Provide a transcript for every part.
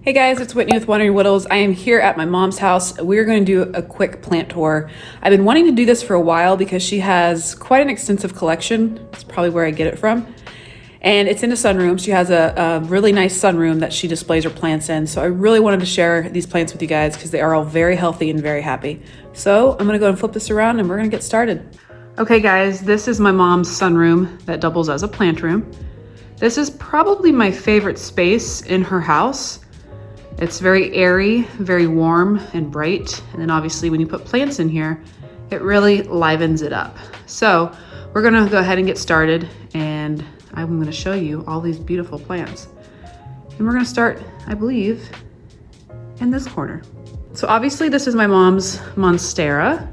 Hey guys, it's Whitney with Wandering Whittles. I am here at my mom's house. We're going to do a quick plant tour. I've been wanting to do this for a while because she has quite an extensive collection. That's probably where I get it from. And it's in a sunroom. She has a really nice sunroom that she displays her plants in. So I really wanted to share these plants with you guys because they are all very healthy and very happy. So I'm going to go and flip this around and we're going to get started. Okay guys, this is my mom's sunroom that doubles as a plant room. This is probably my favorite space in her house. It's very airy, very warm and bright. And then obviously when you put plants in here, it really livens it up. So we're gonna go ahead and get started and I'm gonna show you all these beautiful plants. And we're gonna start, I believe, in this corner. So obviously this is my mom's Monstera.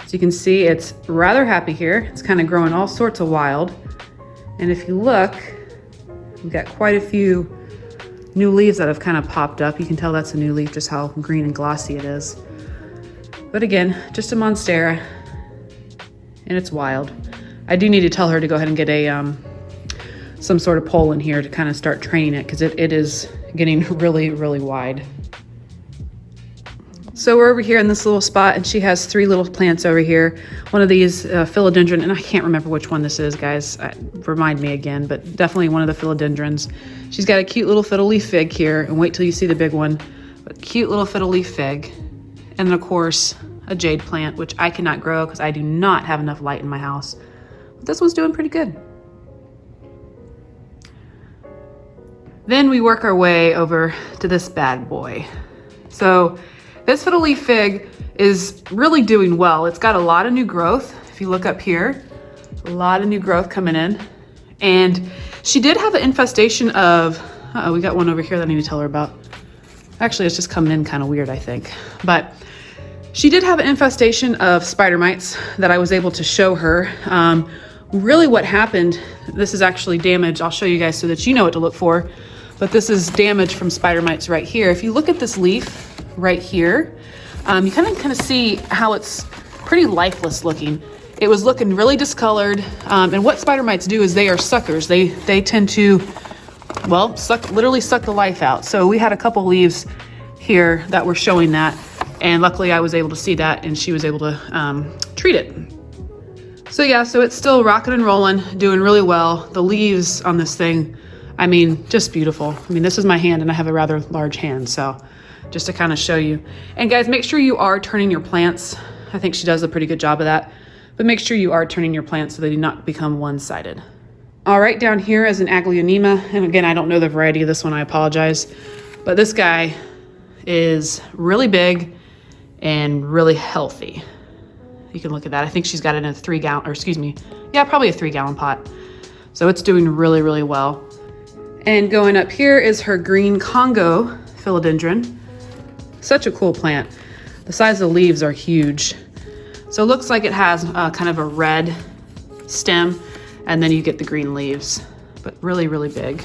So you can see it's rather happy here. It's kind of growing all sorts of wild. And if you look, we've got quite a few new leaves that have kind of popped up. You can tell that's a new leaf, just how green and glossy it is. But again, just a Monstera, and it's wild. I do need to tell her to go ahead and get a some sort of pole in here to kind of start training it because it is getting really, really wide. So we're over here in this little spot and she has three little plants over here. One of these philodendron, and I can't remember which one this is, guys. Remind me again, but definitely one of the philodendrons. She's got a cute little Fiddle Leaf Fig here, and wait till you see the big one. But cute little Fiddle Leaf Fig. And then of course, a Jade Plant, which I cannot grow because I do not have enough light in my house. But this one's doing pretty good. Then we work our way over to this bad boy. So this Fiddle Leaf Fig is really doing well. It's got a lot of new growth. If you look up here, a lot of new growth coming in. And she did have an infestation of, we got one over here that I need to tell her about. Actually, it's just coming in kind of weird, I think. But she did have an infestation of spider mites that I was able to show her. Really what happened, this is actually damage. I'll show you guys so that you know what to look for. But this is damage from spider mites right here. If you look at this leaf, right here, you kind of see how it's pretty lifeless looking. It was looking really discolored, and what spider mites do is they are suckers. They tend to, well, literally suck the life out. So we had a couple leaves here that were showing that, and luckily I was able to see that and she was able to treat it. So yeah, so it's still rocking and rolling, doing really well. The leaves on this thing, I mean, just beautiful. I mean, this is my hand and I have a rather large hand, so just to kind of show you. And guys, make sure you are turning your plants. I think she does a pretty good job of that, but make sure you are turning your plants so they do not become one-sided. All right, down here is an Aglionema. And again, I don't know the variety of this one, I apologize. But this guy is really big and really healthy. You can look at that. I think she's got it in a 3 gallon, or excuse me, yeah, probably a 3 gallon pot. So it's doing really, really well. And going up here is her green Congo Philodendron. Such a cool plant. The size of the leaves are huge. So it looks like it has kind of a red stem and then you get the green leaves, but really, really big.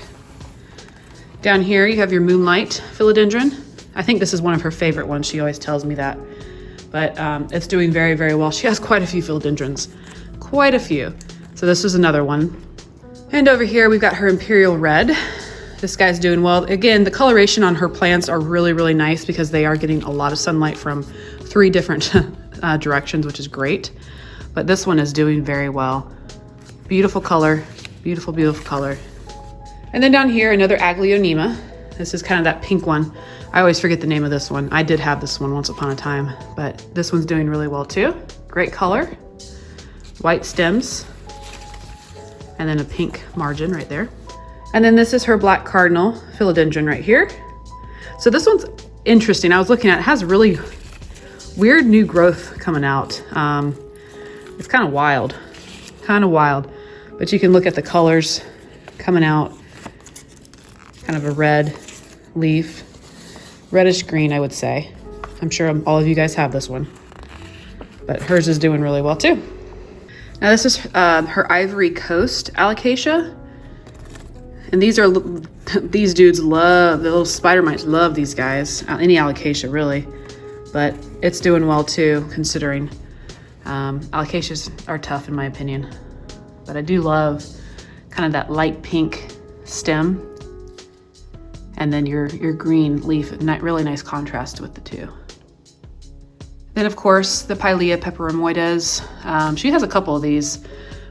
Down here you have your Moonlight Philodendron. I think this is one of her favorite ones. She always tells me that, but it's doing very, very well. She has quite a few philodendrons, quite a few. So this is another one. And over here we've got her Imperial Red. This guy's doing well. Again, the coloration on her plants are really, really nice because they are getting a lot of sunlight from 3 different directions, which is great. But this one is doing very well. Beautiful color, beautiful, beautiful color. And then down here, another Aglionema. This is kind of that pink one. I always forget the name of this one. I did have this one once upon a time, but this one's doing really well too. Great color, white stems, and then a pink margin right there. And then this is her black Cardinal Philodendron right here. So this one's interesting. I was looking at it, has really weird new growth coming out. It's kind of wild, but you can look at the colors coming out. Kind of a red leaf, reddish green, I would say. I'm sure all of you guys have this one, but hers is doing really well too. Now this is her Ivory Coast Alocasia. And these dudes love, the little spider mites love these guys, any Alocasia really, but it's doing well too, considering Alocasias are tough in my opinion. But I do love kind of that light pink stem. and then your green leaf, really nice contrast with the two. Then of course the Pilea peperomoides. She has a couple of these.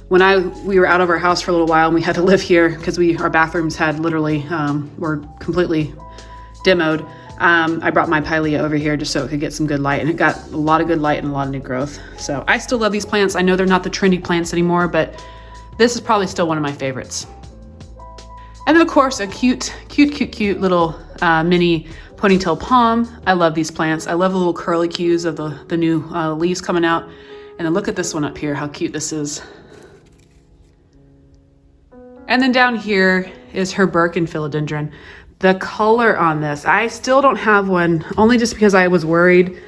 When we were out of our house for a little while and we had to live here because our bathrooms had literally were completely demoed. I brought my Pilea over here just so it could get some good light, and it got a lot of good light and a lot of new growth. So I still love these plants. I know they're not the trendy plants anymore, but this is probably still one of my favorites. And then of course a cute little mini ponytail palm. I love these plants. I love the little curly cues of the new leaves coming out. And then look at this one up here, how cute this is. And then down here is her Birken Philodendron. The color on this, I still don't have one, only just because I was worried.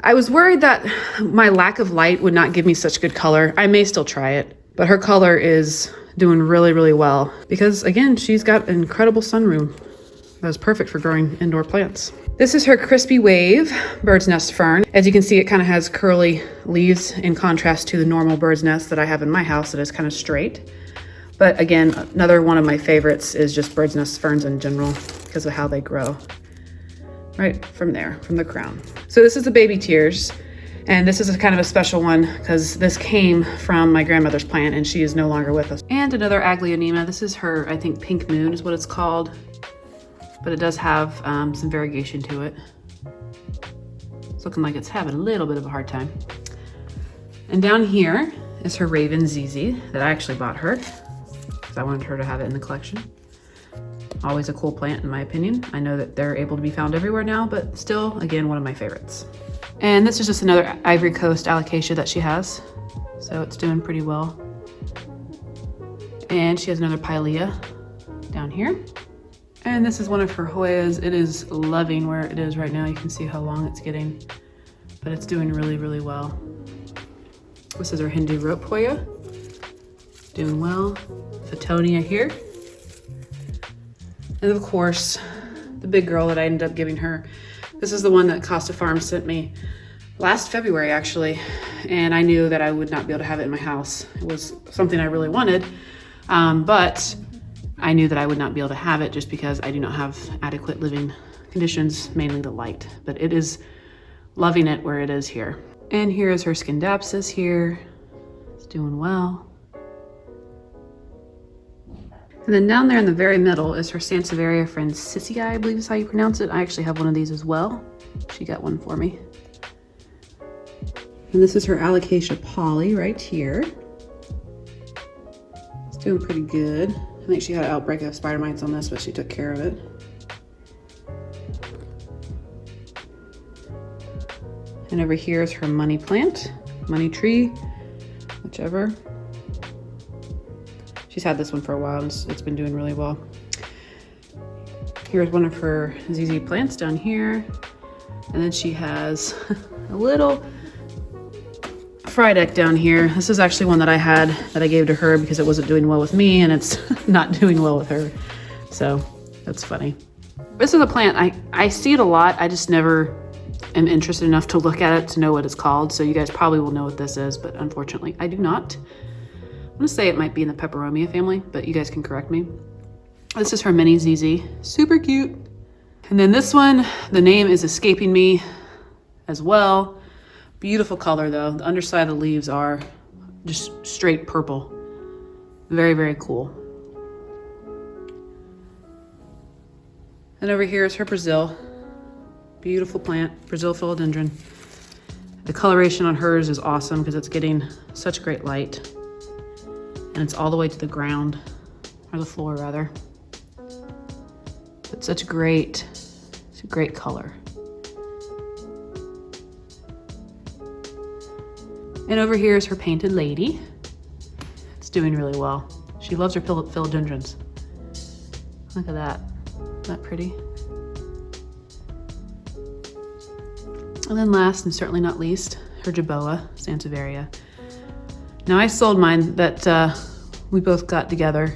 I was worried that my lack of light would not give me such good color. I may still try it, but her color is doing really well because again, she's got an incredible sunroom. That was perfect for growing indoor plants. This is her Crispy Wave Bird's Nest Fern. As you can see, it kind of has curly leaves in contrast to the normal bird's nest that I have in my house that is kind of straight. But again, another one of my favorites is just bird's nest ferns in general because of how they grow. Right from there, from the crown. So this is the baby tears. And this is kind of a special one because this came from my grandmother's plant and she is no longer with us. And another Aglionema. This is her, I think, Pink Moon is what it's called. But it does have some variegation to it. It's looking like it's having a little bit of a hard time. And down here is her Raven ZZ that I actually bought her because I wanted her to have it in the collection. Always a cool plant in my opinion. I know that they're able to be found everywhere now, but still, again, one of my favorites. And this is just another Ivory Coast Alocasia that she has. So it's doing pretty well. And she has another Pilea down here. And this is one of her Hoyas. It is loving where it is right now. You can see how long it's getting, but it's doing really well. This is our Hindu rope Hoya. Doing well. Fittonia here. And of course, the big girl that I ended up giving her. This is the one that Costa Farms sent me last February, actually. And I knew that I would not be able to have it in my house. It was something I really wanted, but I knew that I would not be able to have it just because I do not have adequate living conditions, mainly the light. But it is loving it where it is here. And here is her Scindapsus here. It's doing well. And then down there in the very middle is her Sansevieria Francesii, I believe is how you pronounce it. I actually have one of these as well. She got one for me. And this is her Alocasia Polly right here. It's doing pretty good. I think she had an outbreak of spider mites on this, but she took care of it. And over here is her money plant, money tree, whichever. She's had this one for a while and it's been doing really well. Here's one of her ZZ plants down here. And then she has a little Frydek down here. This is actually one that I had that I gave to her because it wasn't doing well with me and it's not doing well with her. So that's funny. This is a plant, I see it a lot. I just never am interested enough to look at it to know what it's called. So you guys probably will know what this is, but unfortunately I do not. I'm gonna say it might be in the Peperomia family, but you guys can correct me. This is her mini ZZ, super cute. And then this one, the name is escaping me as well. Beautiful color though. The underside of the leaves are just straight purple. Very cool. And over here is her Brazil. Beautiful plant, Brazil Philodendron. The coloration on hers is awesome because it's getting such great light. And it's all the way to the ground, or the floor rather. But it's a great color. And over here is her Painted Lady. It's doing really well. She loves her philodendrons. Look at that, isn't that pretty? And then last and certainly not least, her Jerboa, Sansevieria. Now I sold mine that we both got together,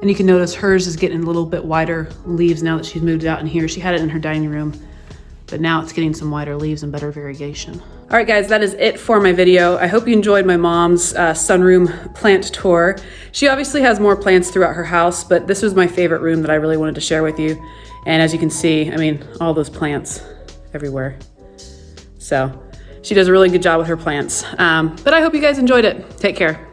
and you can notice hers is getting a little bit wider leaves now that she's moved it out in here. She had it in her dining room, but now it's getting some wider leaves and better variegation. All right, guys, that is it for my video. I hope you enjoyed my mom's sunroom plant tour. She obviously has more plants throughout her house, but this was my favorite room that I really wanted to share with you. And as you can see, I mean, all those plants everywhere. So she does a really good job with her plants. But I hope you guys enjoyed it. Take care.